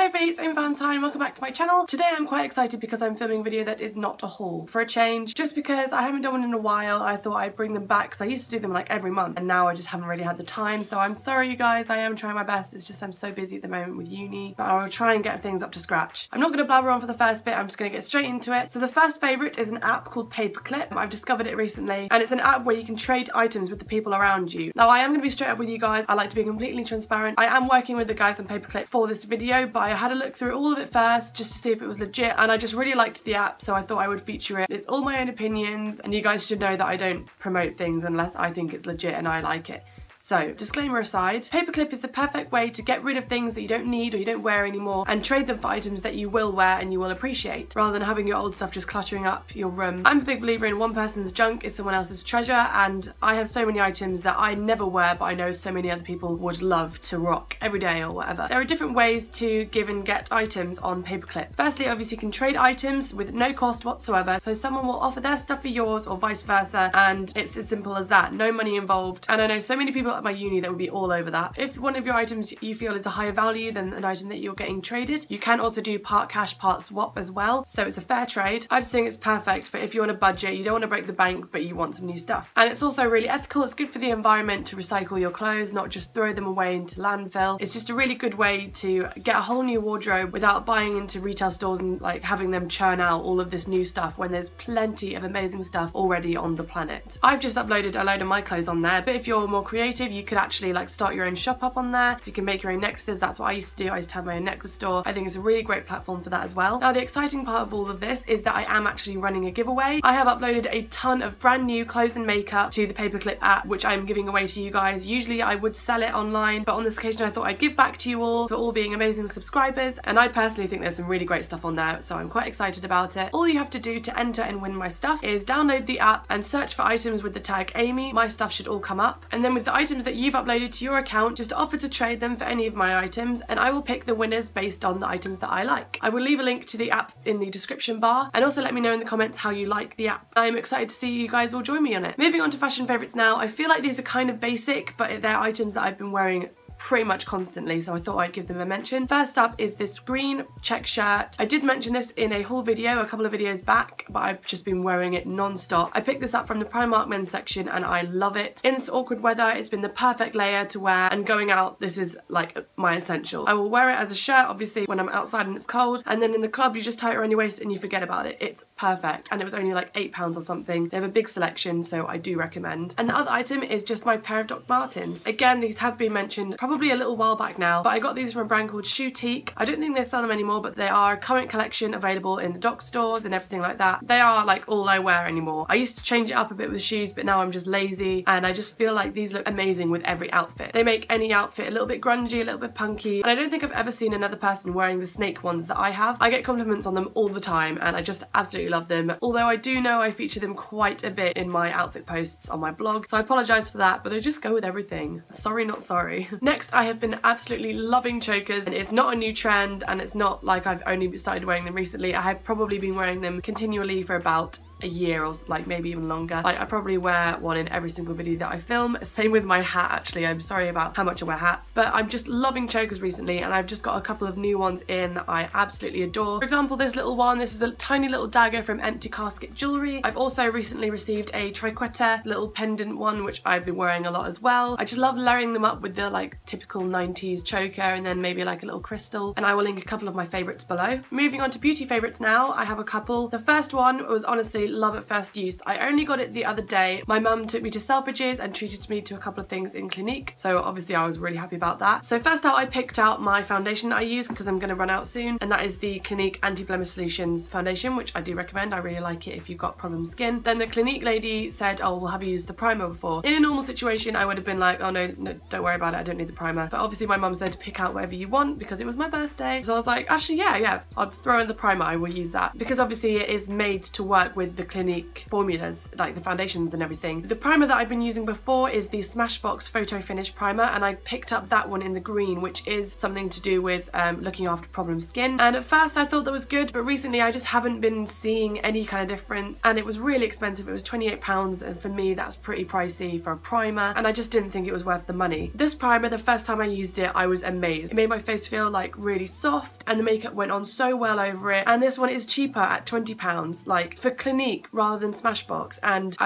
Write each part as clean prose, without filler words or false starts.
Hi babes, I'm Valentine, welcome back to my channel. Today I'm quite excited because I'm filming a video that is not a haul. For a change, just because I haven't done one in a while, I thought I'd bring them back because I used to do them like every month and now I just haven't really had the time. So I'm sorry you guys, I am trying my best. It's just I'm so busy at the moment with uni, but I'll try and get things up to scratch. I'm not going to blabber on for the first bit, I'm just going to get straight into it. So the first favourite is an app called Paperclip. I've discovered it recently and it's an app where you can trade items with the people around you. Now I am going to be straight up with you guys. I like to be completely transparent. I am working with the guys on Paperclip for this video, but I had a look through all of it first just to see if it was legit and I just really liked the app, so I thought I would feature it. It's all my own opinions and you guys should know that I don't promote things unless I think it's legit and I like it. So, disclaimer aside, Paperclip is the perfect way to get rid of things that you don't need or you don't wear anymore and trade them for items that you will wear and you will appreciate, rather than having your old stuff just cluttering up your room. I'm a big believer in one person's junk is someone else's treasure, and I have so many items that I never wear but I know so many other people would love to rock every day or whatever. There are different ways to give and get items on Paperclip. Firstly, obviously you can trade items with no cost whatsoever, so someone will offer their stuff for yours or vice versa, and it's as simple as that. No money involved, and I know so many people at my uni that would be all over that. If one of your items you feel is a higher value than an item that you're getting traded, you can also do part cash, part swap as well, so it's a fair trade. I just think it's perfect for if you're on a budget, you don't want to break the bank but you want some new stuff. And it's also really ethical, it's good for the environment to recycle your clothes, not just throw them away into landfill. It's just a really good way to get a whole new wardrobe without buying into retail stores and like having them churn out all of this new stuff when there's plenty of amazing stuff already on the planet. I've just uploaded a load of my clothes on there, but if you're more creative you could actually like start your own shop up on there, so you can make your own necklaces. That's what I used to do. I used to have my own necklace store. I think it's a really great platform for that as well. Now the exciting part of all of this is that I am actually running a giveaway. I have uploaded a ton of brand new clothes and makeup to the Paperclip app, which I'm giving away to you guys. Usually I would sell it online, but on this occasion I thought I'd give back to you all for all being amazing subscribers, and I personally think there's some really great stuff on there, so I'm quite excited about it. All you have to do to enter and win my stuff is download the app and search for items with the tag Amy. My stuff should all come up, and then with the items that you've uploaded to your account, just offer to trade them for any of my items and I will pick the winners based on the items that I like. I will leave a link to the app in the description bar, and also let me know in the comments how you like the app. I'm excited to see you guys all join me on it. Moving on to fashion favourites now. I feel like these are kind of basic, but they're items that I've been wearing pretty much constantly, so I thought I'd give them a mention. First up is this green check shirt. I did mention this in a haul video a couple of videos back, but I've just been wearing it non-stop. I picked this up from the Primark men's section and I love it. In this awkward weather, it's been the perfect layer to wear, and going out, this is like my essential. I will wear it as a shirt, obviously, when I'm outside and it's cold, and then in the club, you just tie it around your waist and you forget about it. It's perfect, and it was only like £8 or something. They have a big selection, so I do recommend. And the other item is just my pair of Doc Martens. Again, these have been mentioned probably a little while back now, but I got these from a brand called Shoutique. I don't think they sell them anymore, but they are a current collection available in the Doc stores and everything like that. They are like all I wear anymore. I used to change it up a bit with shoes, but now I'm just lazy, and I just feel like these look amazing with every outfit. They make any outfit a little bit grungy, a little bit punky, and I don't think I've ever seen another person wearing the snake ones that I have. I get compliments on them all the time and I just absolutely love them, although I do know I feature them quite a bit in my outfit posts on my blog, so I apologise for that, but they just go with everything. Sorry not sorry. Next, I have been absolutely loving chokers, and it's not a new trend and it's not like I've only started wearing them recently. I have probably been wearing them continually for about a year or like maybe even longer. Like I probably wear one in every single video that I film. Same with my hat actually. I'm sorry about how much I wear hats, but I'm just loving chokers recently, and I've just got a couple of new ones in I absolutely adore. For example, this little one, this is a tiny little dagger from Empty Casket Jewellery. I've also recently received a triqueta little pendant one, which I've been wearing a lot as well. I just love layering them up with the like typical 90s choker and then maybe like a little crystal, and I will link a couple of my favourites below. Moving on to beauty favourites now, I have a couple. The first one was honestly love at first use. I only got it the other day. My mum took me to Selfridges and treated me to a couple of things in Clinique, so obviously I was really happy about that. So first out, I picked out my foundation that I use because I'm going to run out soon, and that is the Clinique Anti-Blemish Solutions foundation, which I do recommend. I really like it if you've got problem skin. Then the Clinique lady said, oh, well, have you used the primer before? In a normal situation, I would have been like, oh no, don't worry about it, I don't need the primer. But obviously my mum said pick out whatever you want because it was my birthday. So I was like, actually, yeah, I'll throw in the primer, I will use that. Because obviously it is made to work with the Clinique formulas, like the foundations and everything. The primer that I've been using before is the Smashbox Photo Finish Primer, and I picked up that one in the green, which is something to do with looking after problem skin. And at first I thought that was good, but recently I just haven't been seeing any kind of difference, and it was really expensive. It was £28, and for me that's pretty pricey for a primer, and I just didn't think it was worth the money. This primer, the first time I used it, I was amazed. It made my face feel like really soft, and the makeup went on so well over it. And this one is cheaper at £20, like for Clinique rather than Smashbox, and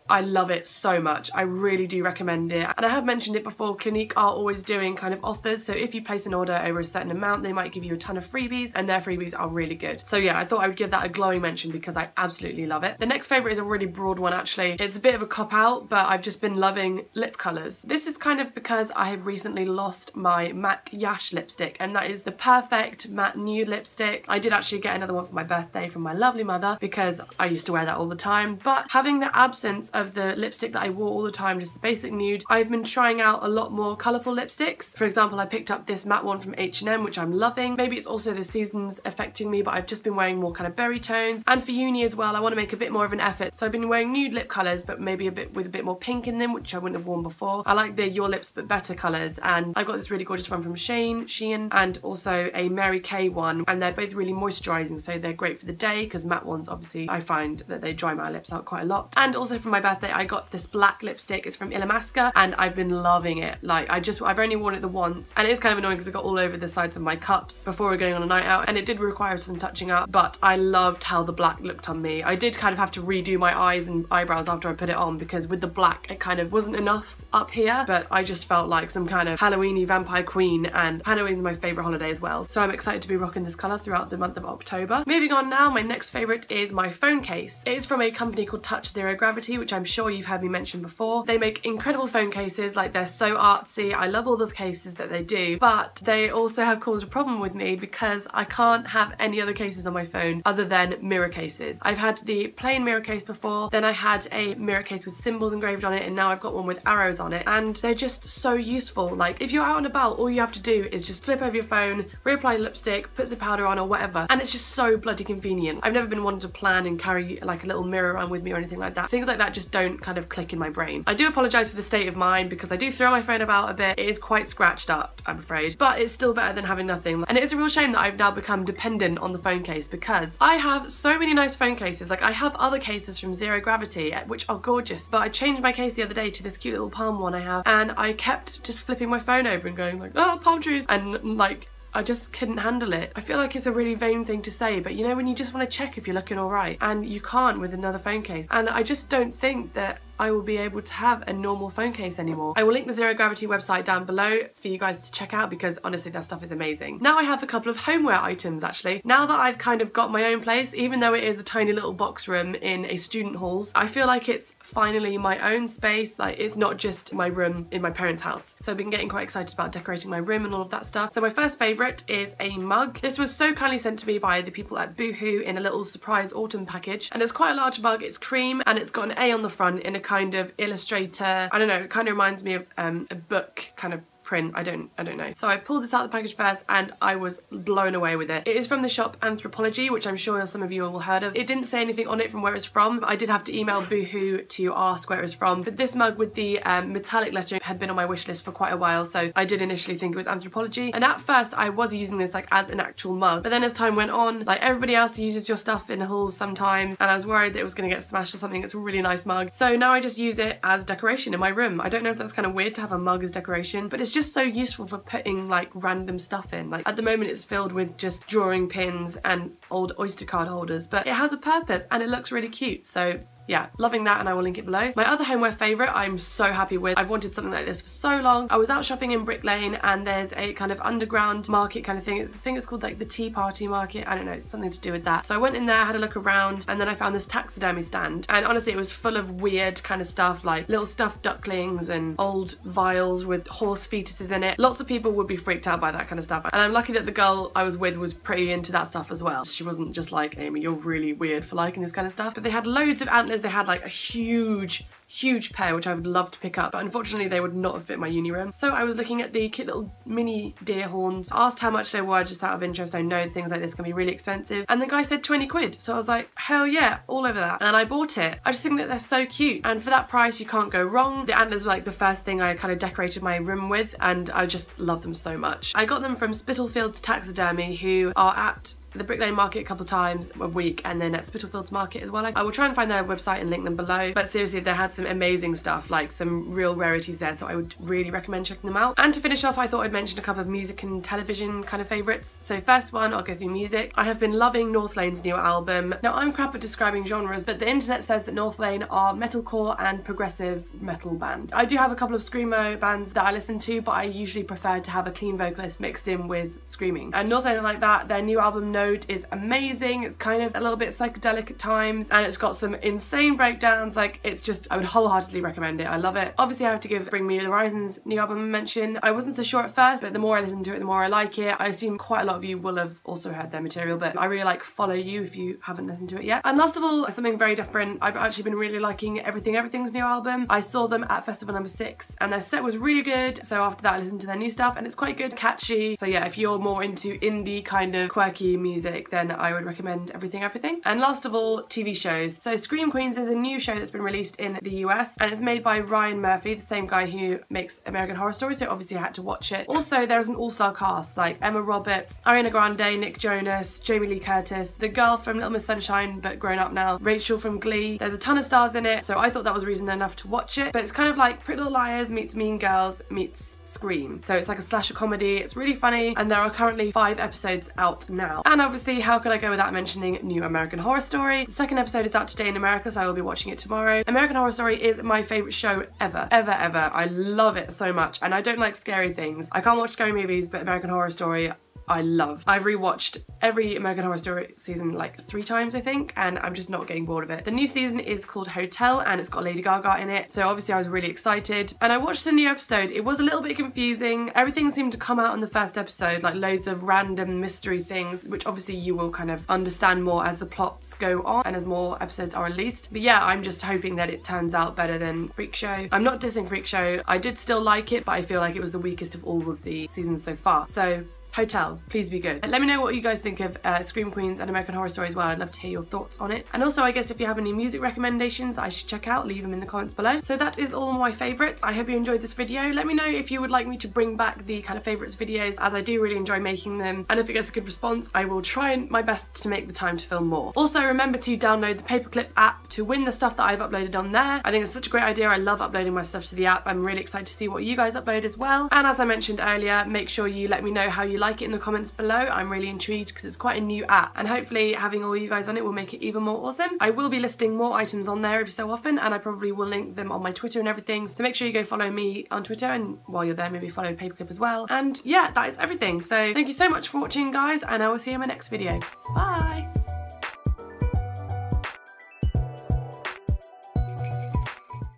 I love it so much. I really do recommend it. And I have mentioned it before, Clinique are always doing kind of offers, so if you place an order over a certain amount, they might give you a ton of freebies, and their freebies are really good. So yeah, I thought I would give that a glowing mention because I absolutely love it. The next favourite is a really broad one actually. It's a bit of a cop-out, but I've just been loving lip colours. This is kind of because I have recently lost my MAC Yash lipstick, and that is the perfect matte nude lipstick. I did actually get another one for my birthday from my lovely mother because I used to wear that all the time, but having the absence of the lipstick that I wore all the time, just the basic nude, I've been trying out a lot more colourful lipsticks. For example, I picked up this matte one from H&M, which I'm loving. Maybe it's also the seasons affecting me, but I've just been wearing more kind of berry tones. And for uni as well, I want to make a bit more of an effort, so I've been wearing nude lip colours, but maybe with a bit more pink in them, which I wouldn't have worn before. I like the Your Lips But Better colours, and I got this really gorgeous one from Shein, and also a Mary Kay one, and they're both really moisturising, so they're great for the day, because matte ones, obviously, I find that they dry my lips out quite a lot. And also for my birthday, I got this black lipstick. It's from Illamasqua, and I've been loving it. Like, I've only worn it the once, and it's kind of annoying because it got all over the sides of my cups before we were going on a night out, and it did require some touching up, but I loved how the black looked on me. I did kind of have to redo my eyes and eyebrows after I put it on, because with the black it kind of wasn't enough up here, but I just felt like some kind of Halloween-y vampire queen, and Halloween's my favourite holiday as well, so I'm excited to be rocking this colour throughout the month of October. Moving on now, my next favourite is my phone case. It is from a company called Touch Zero Gravity, which I'm sure you've heard me mention before. They make incredible phone cases, like they're so artsy. I love all the cases that they do, but they also have caused a problem with me because I can't have any other cases on my phone other than mirror cases. I've had the plain mirror case before, then I had a mirror case with symbols engraved on it, and now I've got one with arrows on it, and they're just so useful. Like, if you're out and about, all you have to do is just flip over your phone, reapply lipstick, put some powder on or whatever, and it's just so bloody convenient. I've never been one to plan and carry like a little mirror around with me or anything like that. Things like that just don't kind of click in my brain. I do apologise for the state of mind because I do throw my phone about a bit. It is quite scratched up, I'm afraid, but it's still better than having nothing. And it is a real shame that I've now become dependent on the phone case, because I have so many nice phone cases. Like, I have other cases from Zero Gravity which are gorgeous, but I changed my case the other day to this cute little palm one I have, and I kept just flipping my phone over and going like, oh, palm trees, and like, I just couldn't handle it. I feel like it's a really vain thing to say, but you know when you just want to check if you're looking alright, and you can't with another phone case, and I just don't think that I will be able to have a normal phone case anymore. I will link the Zero Gravity website down below for you guys to check out, because honestly their stuff is amazing. Now I have a couple of homeware items actually. Now that I've kind of got my own place, even though it is a tiny little box room in a student halls, I feel like it's finally my own space. Like, it's not just my room in my parents' house. So I've been getting quite excited about decorating my room and all of that stuff. So my first favourite is a mug. This was so kindly sent to me by the people at Boohoo in a little surprise autumn package, and it's quite a large mug. It's cream and it's got an A on the front in a kind of illustrator, I don't know, it kind of reminds me of a book kind of print. I don't know. So I pulled this out of the package first and I was blown away with it. It is from the shop Anthropology, which I'm sure some of you will have heard of. It didn't say anything on it from where it's from. I did have to email Boohoo to ask where it was from, but this mug with the metallic lettering had been on my wish list for quite a while, so I did initially think it was Anthropology, and at first I was using this like as an actual mug, but then as time went on, like everybody else uses your stuff in hauls sometimes, and I was worried that it was going to get smashed or something. It's a really nice mug, so now I just use it as decoration in my room. I don't know if that's kind of weird to have a mug as decoration, but it's just so useful for putting like random stuff in. Like, at the moment it's filled with just drawing pins and old Oyster card holders, but it has a purpose and it looks really cute, so yeah, loving that, and I will link it below. My other homeware favourite I'm so happy with. I've wanted something like this for so long. I was out shopping in Brick Lane and there's a kind of underground market kind of thing. I think it's called like the Tea Party Market. I don't know, it's something to do with that. So I went in there, had a look around, and then I found this taxidermy stand, and honestly it was full of weird kind of stuff, like little stuffed ducklings and old vials with horse fetuses in it. Lots of people would be freaked out by that kind of stuff, and I'm lucky that the girl I was with was pretty into that stuff as well. She wasn't just like, Amy, you're really weird for liking this kind of stuff. But they had loads of antlers. They had like a huge huge pair which I would love to pick up, but unfortunately they would not have fit my uni room. So I was looking at the cute little mini deer horns, asked how much they were just out of interest. I know things like this can be really expensive, and the guy said 20 quid, so I was like, hell yeah, all over that, and I bought it. I just think that they're so cute, and for that price you can't go wrong. The antlers were like the first thing I kind of decorated my room with, and I just love them so much. I got them from Spitalfields Taxidermy, who are at the Brick Lane Market a couple times a week, and then at Spitalfields Market as well. I will try and find their website and link them below, but seriously, they had some amazing stuff, like some real rarities there, so I would really recommend checking them out. And to finish off, I thought I'd mention a couple of music and television kind of favourites. So first one, I'll go through music. I have been loving North Lane's new album. Now, I'm crap at describing genres, but the internet says that North Lane are metalcore and progressive metal band. I do have a couple of screamo bands that I listen to, but I usually prefer to have a clean vocalist mixed in with screaming. And North Lane are like that. Their new album is amazing. It's kind of a little bit psychedelic at times, and it's got some insane breakdowns. Like, it's just, I would wholeheartedly recommend it. I love it. Obviously, I have to give Bring Me the Horizon's new album a mention. I wasn't so sure at first, but the more I listen to it, the more I like it. I assume quite a lot of you will have also heard their material, but I really like Follow You if you haven't listened to it yet. And last of all, something very different. I've actually been really liking Everything's new album. I saw them at Festival number 6, and their set was really good. So after that, I listened to their new stuff, and it's quite good, catchy. So yeah, if you're more into indie kind of quirky music, then I would recommend Everything. And last of all, TV shows. So Scream Queens is a new show that's been released in the US, and it's made by Ryan Murphy, the same guy who makes American Horror Story, so obviously I had to watch it. Also, there's an all-star cast like Emma Roberts, Ariana Grande, Nick Jonas, Jamie Lee Curtis, the girl from Little Miss Sunshine but grown up now, Rachel from Glee. There's a ton of stars in it, so I thought that was reason enough to watch it. But it's kind of like Pretty Little Liars meets Mean Girls meets Scream. So it's like a slasher comedy. It's really funny, and there are currently 5 episodes out now. And obviously, how could I go without mentioning new American Horror Story? The second episode is out today in America, so I will be watching it tomorrow. American Horror Story is my favourite show ever. I love it so much, and I don't like scary things. I can't watch scary movies, but American Horror Story I love. I've rewatched every American Horror Story season like 3 times, I think, and I'm just not getting bored of it. The new season is called Hotel, and it's got Lady Gaga in it, so obviously I was really excited. And I watched the new episode. It was a little bit confusing. Everything seemed to come out in the first episode, like loads of random mystery things, which obviously you will kind of understand more as the plots go on and as more episodes are released. But yeah, I'm just hoping that it turns out better than Freak Show. I'm not dissing Freak Show. I did still like it, but I feel like it was the weakest of all of the seasons so far. So Hotel, please be good. Let me know what you guys think of Scream Queens and American Horror Story as well. I'd love to hear your thoughts on it. And also, I guess if you have any music recommendations I should check out, leave them in the comments below. So that is all my favourites. I hope you enjoyed this video. Let me know if you would like me to bring back the kind of favourites videos, as I do really enjoy making them. And if it gets a good response, I will try my best to make the time to film more. Also, remember to download the Paperclip app to win the stuff that I've uploaded on there. I think it's such a great idea. I love uploading my stuff to the app. I'm really excited to see what you guys upload as well. And as I mentioned earlier, make sure you let me know how you like it in the comments below. I'm really intrigued because it's quite a new app, and hopefully having all you guys on it will make it even more awesome. I will be listing more items on there every so often, and I probably will link them on my Twitter and everything, so make sure you go follow me on Twitter, and while you're there maybe follow Paperclip as well. And yeah, that is everything. So thank you so much for watching, guys, and I will see you in my next video. Bye!